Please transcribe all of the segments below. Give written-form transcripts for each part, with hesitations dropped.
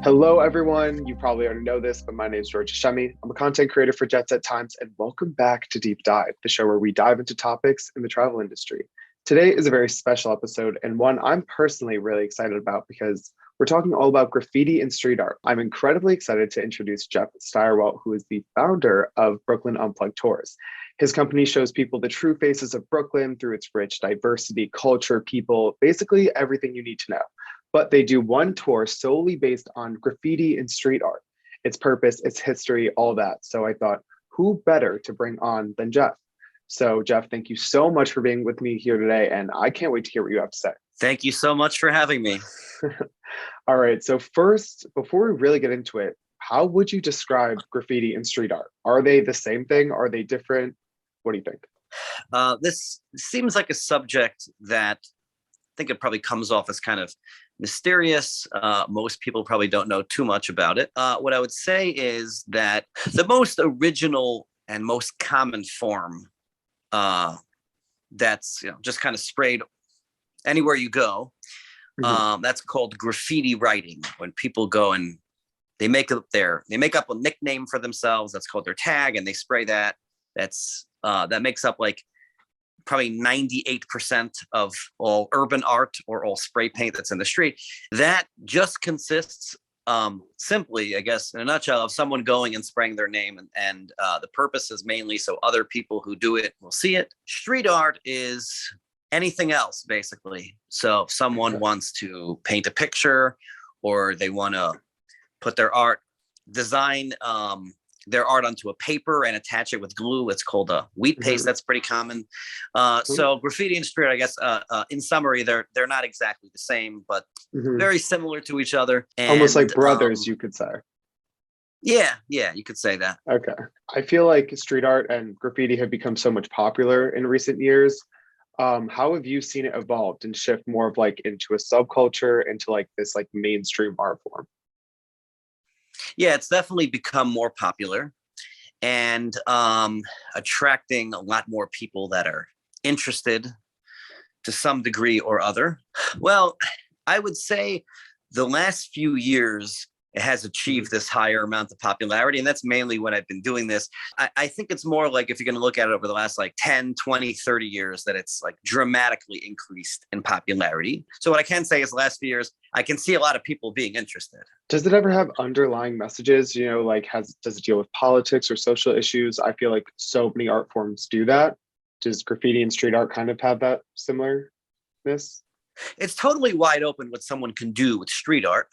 Hello, everyone. You probably already know this, but my name is Hashemi. I'm a content creator for Jetset Times, and welcome back to Deep Dive, the show where we dive into topics in the travel industry. Today is a very special episode, and one I'm personally really excited about because we're talking all about graffiti and street art. I'm incredibly excited to introduce Jeff Stirewalt, who is the founder of Brooklyn Unplugged Tours. His company shows people the true faces of Brooklyn through its rich diversity, culture, people, basically everything you need to know. But they do one tour solely based on graffiti and street art, its purpose, its history, all that. So I thought, who better to bring on than Jeff? So Jeff, thank you so much for being with me here today, and I can't wait to hear what you have to say. Thank you so much for having me. All right, so first, before we really get into it, how would you describe graffiti and street art? Are they the same thing? Are they different? What do you think? This seems like a subject that I think it probably comes off as kind of mysterious. Most people probably don't know too much about it. What I would say is that the most original and most common form that's just kind of sprayed anywhere you go, that's called graffiti writing. When people go and they make up a nickname for themselves, that's called their tag, and they spray that. That makes up like probably 98% of all urban art or all spray paint that's in the street. That just consists simply, I guess, in a nutshell, of someone going and spraying their name. And the purpose is mainly so other people who do it will see it. Street art is anything else, basically. So if someone wants to paint a picture, or they want to put design their art onto a paper and attach it with glue, it's called a wheat paste. That's pretty common. So graffiti and street art, I guess, in summary, they're not exactly the same, but very similar to each other. And, almost like brothers, you could say. Yeah, you could say that. Okay. I feel like street art and graffiti have become so much popular in recent years. How have you seen it evolved and shift more of like into a subculture, into like this like mainstream art form? Yeah, it's definitely become more popular and attracting a lot more people that are interested to some degree or other. Well, I would say the last few years it has achieved this higher amount of popularity, and that's mainly when I've been doing this. I think it's more like, if you're going to look at it over the last like 10, 20, 30 years, that it's like dramatically increased in popularity. So what I can say is the last few years, I can see a lot of people being interested. Does it ever have underlying messages, like does it deal with politics or social issues? I feel like so many art forms do that. Does graffiti and street art kind of have that similarness? It's totally wide open what someone can do with street art.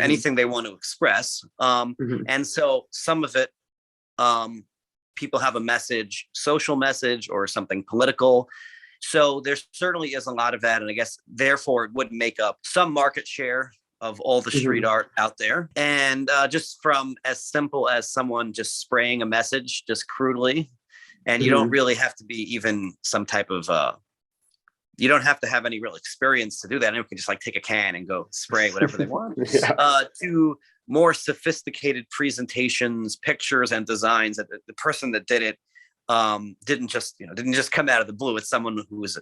Anything they want to express. And so some of it, people have a message, social message, or something political. So there certainly is a lot of that. And I guess, therefore, it would make up some market share of all the street art out there. And just from as simple as someone just spraying a message, just crudely, and you don't really have to be even some type of you don't have to have any real experience to do that. Anyone can just like take a can and go spray whatever they want. To more sophisticated presentations, pictures, and designs. That the person that did it didn't just come out of the blue. It's someone who is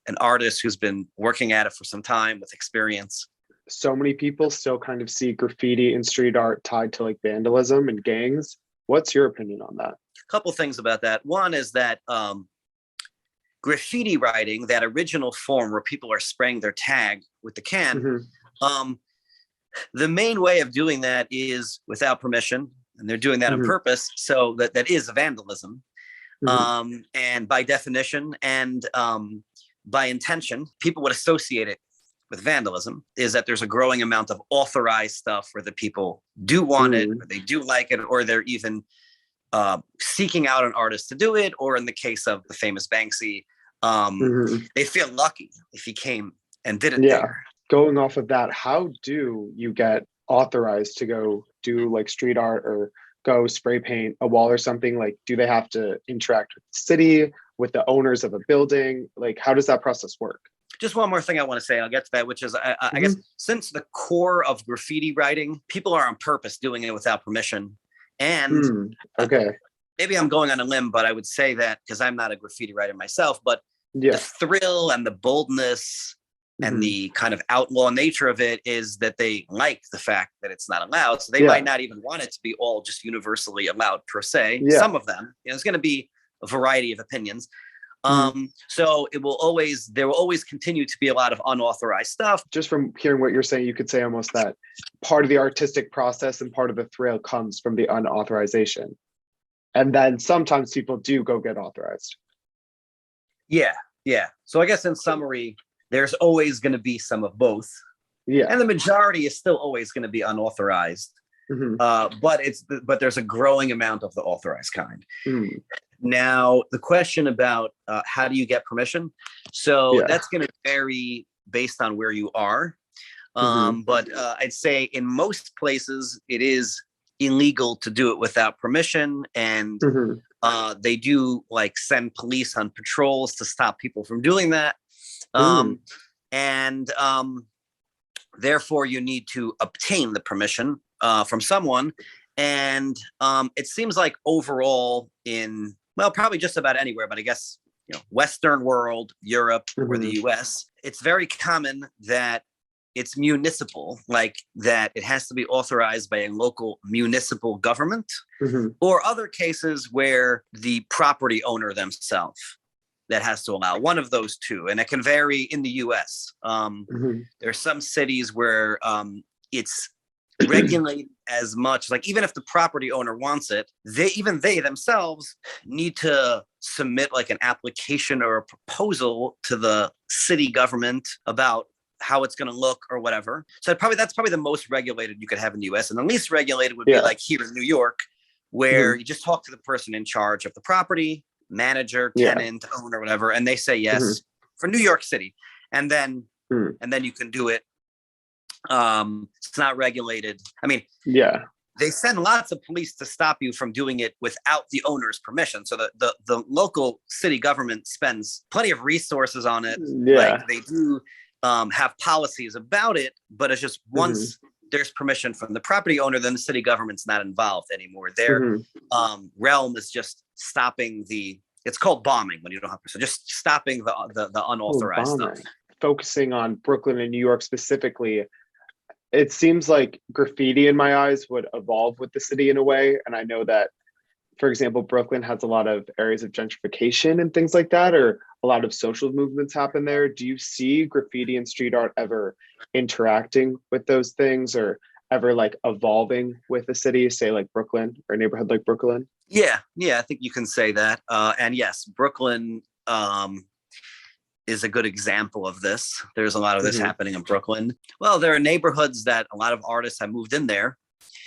an artist who's been working at it for some time with experience. So many people still kind of see graffiti and street art tied to like vandalism and gangs. What's your opinion on that? A couple things about that. One is that graffiti writing, that original form where people are spraying their tag with the can, the main way of doing that is without permission, and they're doing that on purpose. So that is vandalism. And by definition and by intention, people would associate it with vandalism, is that there's a growing amount of authorized stuff where the people do want it, or they do like it, or they're even seeking out an artist to do it, or in the case of the famous Banksy, they feel lucky if he came and did it there. Going off of that, how do you get authorized to go do like street art or go spray paint a wall or something? Like, do they have to interact with the city, with the owners of a building? Like, how does that process work? Just one more thing I want to say, I'll get to that, which is I guess since the core of graffiti writing, people are on purpose doing it without permission. And maybe I'm going on a limb, but I would say that, because I'm not a graffiti writer myself, but the thrill and the boldness And the kind of outlaw nature of it is that they like the fact that it's not allowed. So they Yeah. might not even want it to be all just universally allowed per se. Yeah. Some of them, it's going to be a variety of opinions. So there will always continue to be a lot of unauthorized stuff. Just from hearing what you're saying, you could say almost that part of the artistic process and part of the thrill comes from the unauthorization. And then sometimes people do go get authorized. Yeah. So I guess in summary, there's always going to be some of both. Yeah. And the majority is still always going to be unauthorized. But there's a growing amount of the authorized kind. Now, the question about how do you get permission? So that's going to vary based on where you are. But I'd say in most places, it is illegal to do it without permission. And they do like send police on patrols to stop people from doing that. Therefore, you need to obtain the permission from someone. And it seems like overall probably just about anywhere, but I guess, Western world, Europe, or the US, it's very common that it's municipal, like that it has to be authorized by a local municipal government, or other cases where the property owner themselves that has to allow, one of those two. And it can vary in the US. There are some cities where it's regulated as much, like even if the property owner wants it, they themselves need to submit like an application or a proposal to the city government about how it's going to look or whatever. So that's probably the most regulated you could have in the US. And the least regulated would be like here in New York, where you just talk to the person in charge of the property, manager, tenant, owner, whatever, and they say yes for New York City. And then you can do it. It's not regulated. I mean, they send lots of police to stop you from doing it without the owner's permission. So the local city government spends plenty of resources on it. Like they do have policies about it, but it's just once there's permission from the property owner, then the city government's not involved anymore. Their realm is just stopping it's called bombing when you don't have permission, just stopping the unauthorized stuff. Focusing on Brooklyn and New York specifically, it seems like graffiti in my eyes would evolve with the city in a way. And I know that, for example, Brooklyn has a lot of areas of gentrification and things like that, or a lot of social movements happen there. Do you see graffiti and street art ever interacting with those things, or ever like evolving with a city, say like Brooklyn or a neighborhood like Brooklyn? Yeah, I think you can say that. And yes, Brooklyn is a good example of this. There's a lot of this happening in Brooklyn. Well, there are neighborhoods that a lot of artists have moved in there,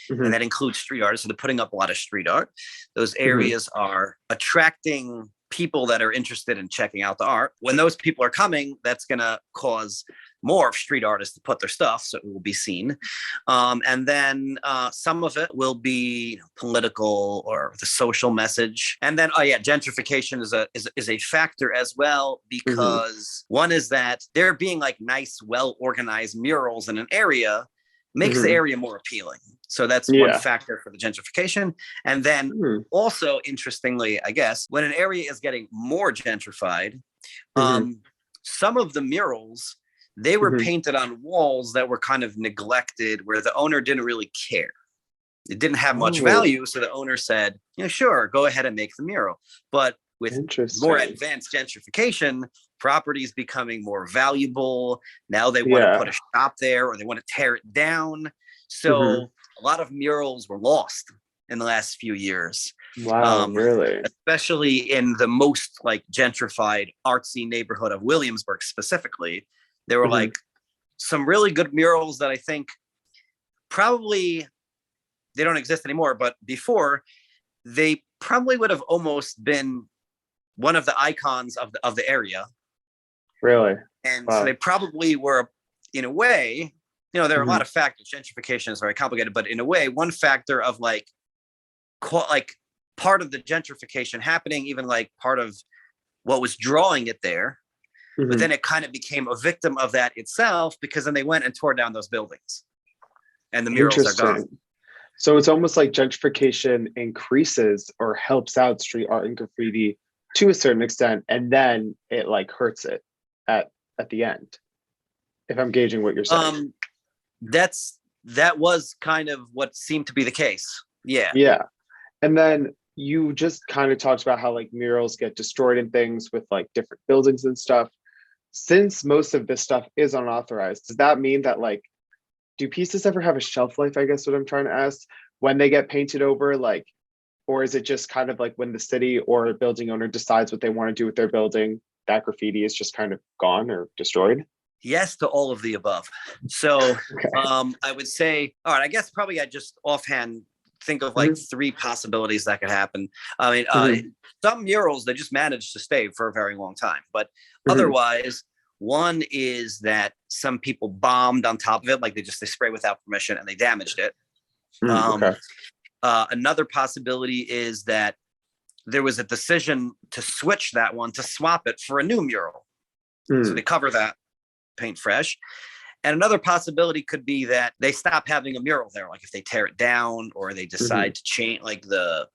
and that includes street artists. So they're putting up a lot of street art. Those areas are attracting people that are interested in checking out the art. When those people are coming, that's going to cause more street artists to put their stuff, so it will be seen. And then some of it will be political or the social message. And then, gentrification is a factor as well, because one is that there being like nice, well-organized murals in an area makes the area more appealing. So that's one factor for the gentrification. And then also, interestingly, I guess, when an area is getting more gentrified, some of the murals, they were painted on walls that were kind of neglected, where the owner didn't really care. It didn't have much value. So the owner said, sure, go ahead and make the mural. But with more advanced gentrification, properties becoming more valuable. Now they want to put a shop there, or they want to tear it down. So a lot of murals were lost in the last few years. Wow, really? Especially in the most like gentrified, artsy neighborhood of Williamsburg specifically. There were like some really good murals that I think probably they don't exist anymore, but before they probably would have almost been one of the icons of the area. Really? And so they probably were, in a way, there are a lot of factors. Gentrification is very complicated, but in a way, one factor of like part of the gentrification happening, even like part of what was drawing it there. But then it kind of became a victim of that itself, because then they went and tore down those buildings and the murals are gone. So it's almost like gentrification increases or helps out street art and graffiti to a certain extent, and then it like hurts it at the end. if I'm gauging what you're saying. That was kind of what seemed to be the case. Yeah. Yeah. And then you just kind of talked about how like murals get destroyed and things with like different buildings and stuff. Since most of this stuff is unauthorized, does that mean that like, do pieces ever have a shelf life? I guess what I'm trying to ask, when they get painted over, like, or is it just kind of like when the city or a building owner decides what they want to do with their building, that graffiti is just kind of gone or destroyed? Yes to all of the above. So Okay. I would say, all right, I guess probably I just offhand think of like Mhm. three possibilities that could happen. I mean, Mhm. some murals, they just managed to stay for a very long time. But Mhm. otherwise, one is that some people bombed on top of it, like they spray without permission and they damaged it. Okay. Another possibility is that there was a decision to switch that one, to swap it for a new mural. So they Mm. cover that, paint fresh. And another possibility could be that they stop having a mural there, like if they tear it down or they Mhm. decide to change, like the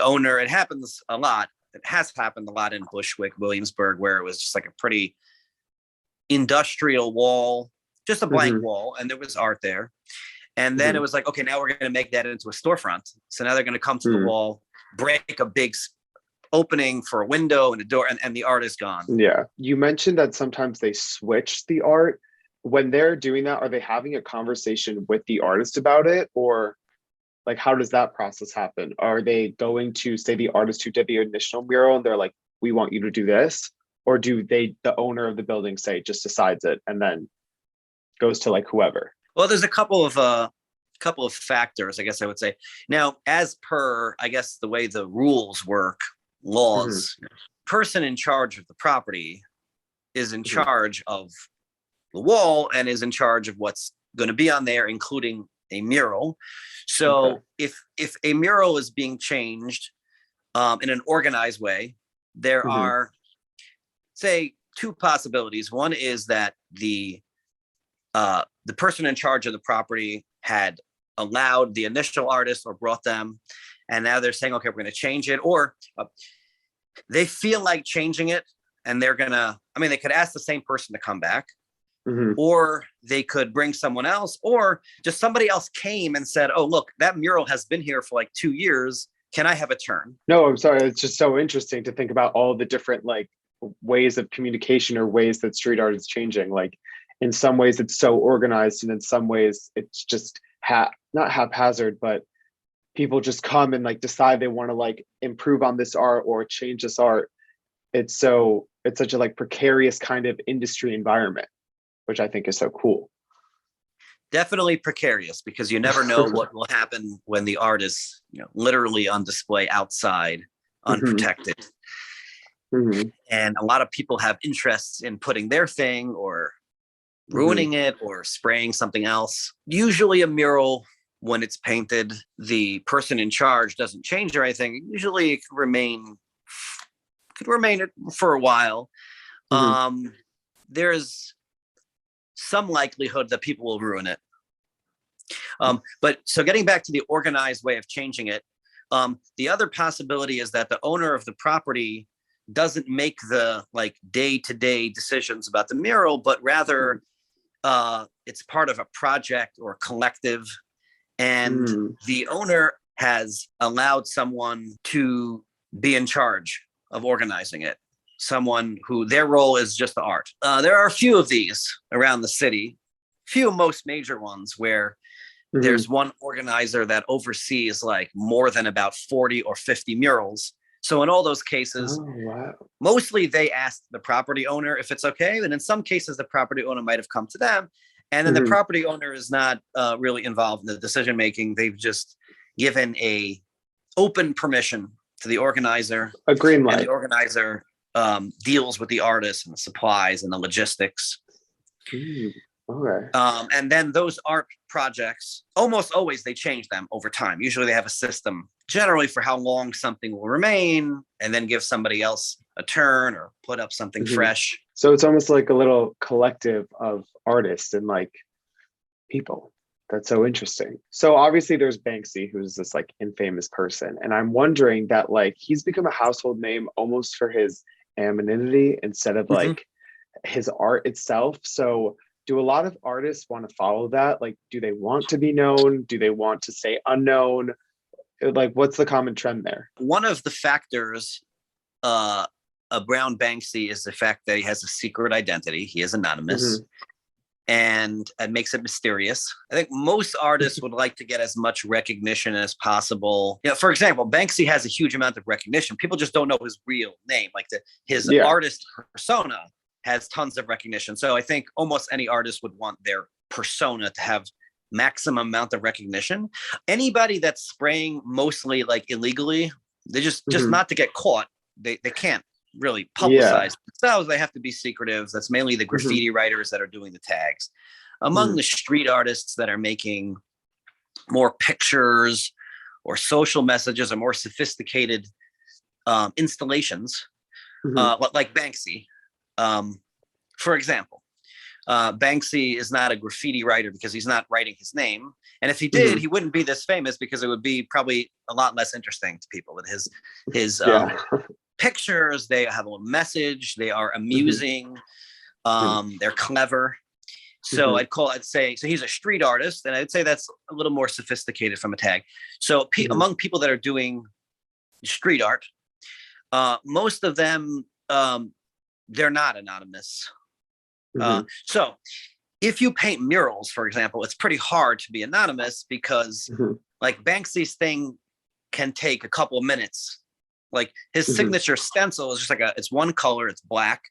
owner. It happens a lot. It has happened a lot in Bushwick, Williamsburg, where it was just like a pretty industrial wall, just a blank Mhm. wall, and there was art there. And then it Mhm. was like, okay, now we're going to make that into a storefront. So now they're going to come to the Mm. wall, break a big opening for a window and a door, and the art is gone. Yeah. You mentioned that sometimes they switch the art. When they're doing that, are they having a conversation with the artist about it? Or like, how does that process happen? Are they going to say the artist who did the initial mural and they're like, we want you to do this? Or do they, the owner of the building, say, just decides it and then goes to like whoever? Well, there's a couple of factors, I guess I would say. Now, as per, I guess, the way the rules work, Mhm. laws, person in charge of the property is in Mhm. charge of the wall and is in charge of what's going to be on there, including a mural. Okay. So if a mural is being changed in an organized way, there Mhm. are, say, two possibilities. One is that the person in charge of the property had allowed the initial artist or brought them, and now they're saying, okay, we're going to change it, or they feel like changing it, and they're gonna. I mean, they could ask the same person to come back, Mhm. or they could bring someone else, or just somebody else came and said, oh, look, that mural has been here for like 2 years. Can I have a turn? No, I'm sorry. It's just so interesting to think about all the different like ways of communication or ways that street art is changing. Like in some ways it's so organized, and in some ways it's just not haphazard, but people just come and like decide they want to like improve on this art or change this art. It's such a like precarious kind of industry environment, which I think is so cool. Definitely precarious, because you never know what will happen when the art is, literally on display outside, Hmm. unprotected. Hmm. And a lot of people have interests in putting their thing or Hmm. ruining it or spraying something else. Usually a mural, when it's painted, the person in charge doesn't change or anything. Usually it could remain for a while. Hmm. Um, there's some likelihood that people will ruin it. But so getting back to the organized way of changing it, the other possibility is that the owner of the property doesn't make the like day-to-day decisions about the mural, but rather it's part of a project or collective, and Hmm. the owner has allowed someone to be in charge of organizing it. Someone who their role is just the art. There are a few of these around the city, few most major ones where Hmm. there's one organizer that oversees like more than about 40 or 50 murals. So in all those cases, Oh, wow. mostly they asked the property owner if it's okay. And in some cases, the property owner might have come to them. And then the Hmm. property owner is not really involved in the decision making. They've just given a open permission to the organizer, A green and the light. organizer deals with the artists and the supplies and the logistics. Hmm. Okay. And then those art projects, almost always they change them over time. Usually they have a system generally for how long something will remain, and then give somebody else a turn or put up something Hmm. fresh. So it's almost like a little collective of artists and like people. That's so interesting. So obviously there's Banksy, who's this like infamous person. And I'm wondering that like he's become a household name almost for his anonymity instead of Mm-hmm. like his art itself. So Do a lot of artists want to follow that? Like, do they want to be known? Do they want to stay unknown? Like, what's the common trend there? One of the factors around Banksy is the fact that he has a secret identity. He is anonymous. And it makes it mysterious. I think most artists would like to get as much recognition as possible. You know, for example, Banksy has a huge amount of recognition. People just don't know his real name. Like his artist persona has tons of recognition. So I think almost any artist would want their persona to have maximum amount of recognition. Anybody that's spraying mostly like illegally, they just not to get caught. They can't really publicize themselves. They have to be secretive. That's mainly the graffiti writers that are doing the tags. Among the street artists that are making more pictures or social messages or more sophisticated installations, like Banksy. For example, Banksy is not a graffiti writer because he's not writing his name. And if he did, he wouldn't be this famous because it would be probably a lot less interesting to people. With his pictures, they have a message, they are amusing, they're clever. So I'd say he's a street artist, and I'd say that's a little more sophisticated from a tag. So among people that are doing street art, most of them, they're not anonymous. So if you paint murals, for example, it's pretty hard to be anonymous because like Banksy's thing can take a couple of minutes. Like his signature stencil is just like it's one color, it's black.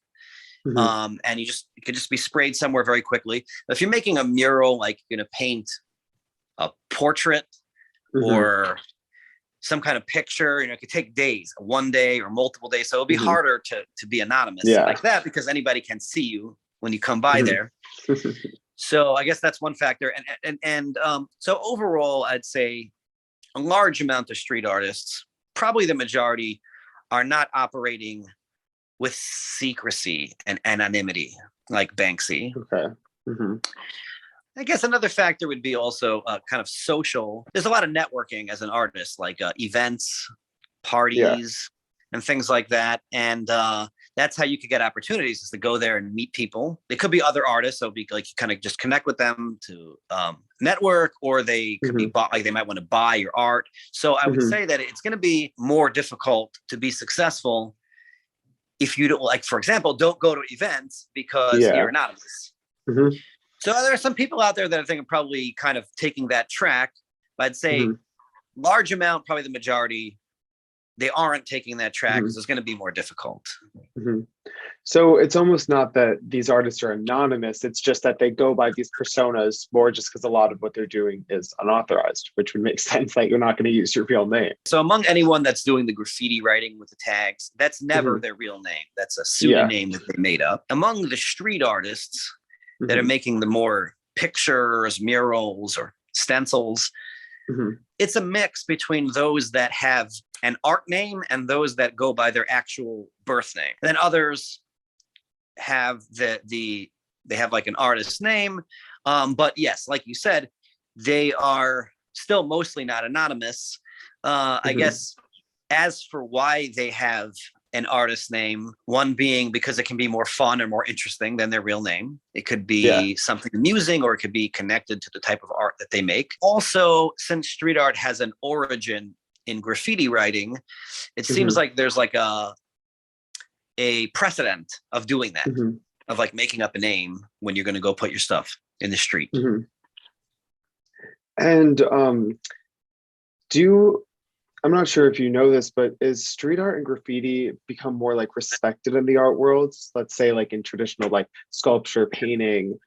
And it could just be sprayed somewhere very quickly. If you're making a mural, like you're gonna paint a portrait or some kind of picture, it could take days, one day or multiple days. So it'll be harder to be anonymous like that because anybody can see you when you come by there. So I guess that's one factor. And so overall, I'd say a large amount of street artists, probably the majority, are not operating with secrecy and anonymity like Banksy. I guess another factor would be also kind of social. There's a lot of networking as an artist, like events, parties, and things like that. And that's how you could get opportunities, is to go there and meet people. They could be other artists, so it'd be like you kind of just connect with them to network, or they could be bought, like they might want to buy your art. So I would say that it's going to be more difficult to be successful if you don't, like, for example, don't go to events because you're anonymous. So there are some people out there that I think are probably kind of taking that track. But I'd say large amount, probably the majority, they aren't taking that track because it's going to be more difficult. So it's almost not that these artists are anonymous. It's just that they go by these personas more just because a lot of what they're doing is unauthorized, which would make sense that you're not going to use your real name. So among anyone that's doing the graffiti writing with the tags, that's never their real name. That's a pseudonym that they made up. Among the street artists that are making the more pictures, murals, or stencils, it's a mix between those that have an art name and those that go by their actual birth name. And then others have they have like an artist name. But yes, like you said, they are still mostly not anonymous. I guess as for why they have an artist name, one being because it can be more fun or more interesting than their real name. It could be something amusing, or it could be connected to the type of art that they make. Also, since street art has an origin in graffiti writing, it seems like there's like a precedent of doing that, of like making up a name when you're going to go put your stuff in the street. And I'm not sure if you know this, but is street art and graffiti become more like respected in the art world? Let's say like in traditional like sculpture, painting,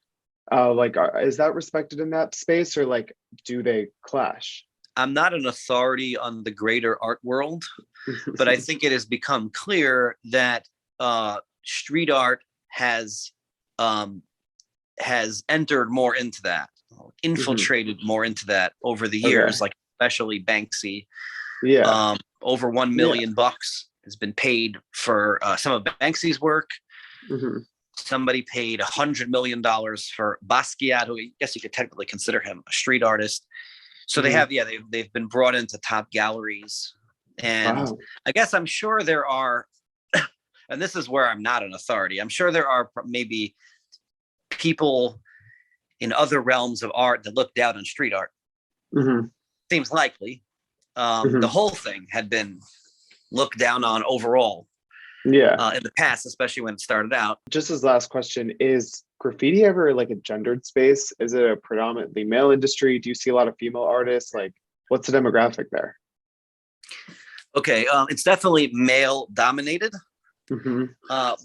is that respected in that space, or like do they clash? I'm not an authority on the greater art world, but I think it has become clear that street art has entered more into that, infiltrated more into that over the years, like especially Banksy. Over $1 million has been paid for some of Banksy's work. Somebody paid $100 million for Basquiat, who I guess you could technically consider him a street artist. So they have, they've been brought into top galleries. And I guess I'm sure there are, and this is where I'm not an authority, I'm sure there are maybe people in other realms of art that look down on street art. Mm-hmm. Seems likely. Mm-hmm. The whole thing had been looked down on overall in the past, especially when it started out. Just as last question, is graffiti ever like a gendered space? Is it a predominantly male industry? Do you see a lot of female artists? Like, what's the demographic there? Okay, it's definitely male dominated, Mm-hmm.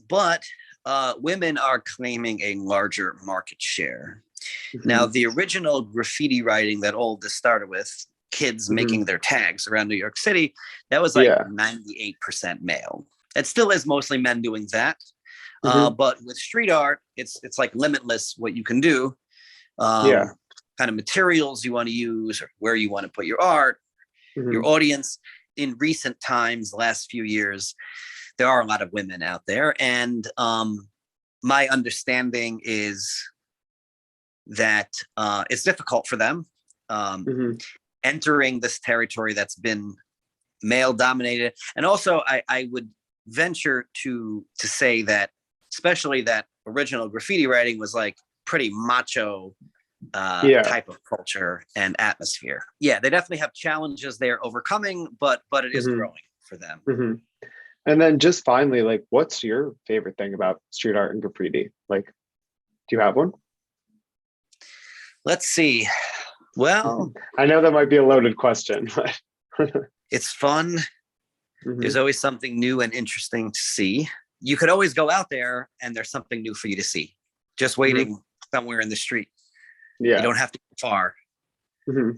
but women are claiming a larger market share. Mm-hmm. Now, the original graffiti writing that all this started with, kids Mm-hmm. making their tags around New York City, that was 98% male. It still is mostly men doing that. Mm-hmm. But with street art, it's like limitless what you can do. Kind of materials you want to use, or where you want to put your art, Mm-hmm. your audience. In recent times, last few years, there are a lot of women out there. And my understanding is that it's difficult for them Mm-hmm. entering this territory that's been male dominated. And also I would venture to say that, especially that original graffiti writing was like pretty macho type of culture and atmosphere. Yeah, they definitely have challenges they're overcoming, but it is Mm-hmm. growing for them. Mm-hmm. And then just finally, like, what's your favorite thing about street art and graffiti? Like, do you have one? Let's see. Well, I know that might be a loaded question, but it's fun. Mm-hmm. There's always something new and interesting to see. You could always go out there and there's something new for you to see, just waiting somewhere in the street. Yeah. You don't have to go far. Mm-hmm.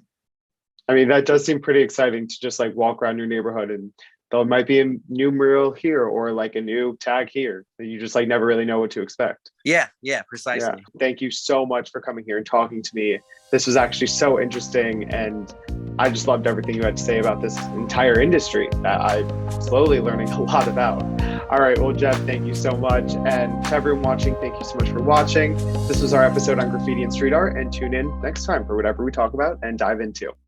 I mean, that does seem pretty exciting to just like walk around your neighborhood and there might be a new mural here or like a new tag here that you just like never really know what to expect. Yeah, precisely. Yeah. Thank you so much for coming here and talking to me. This was actually so interesting and I just loved everything you had to say about this entire industry that I'm slowly learning a lot about. All right, well, Jeff, thank you so much. And to everyone watching, thank you so much for watching. This was our episode on graffiti and street art, and tune in next time for whatever we talk about and dive into.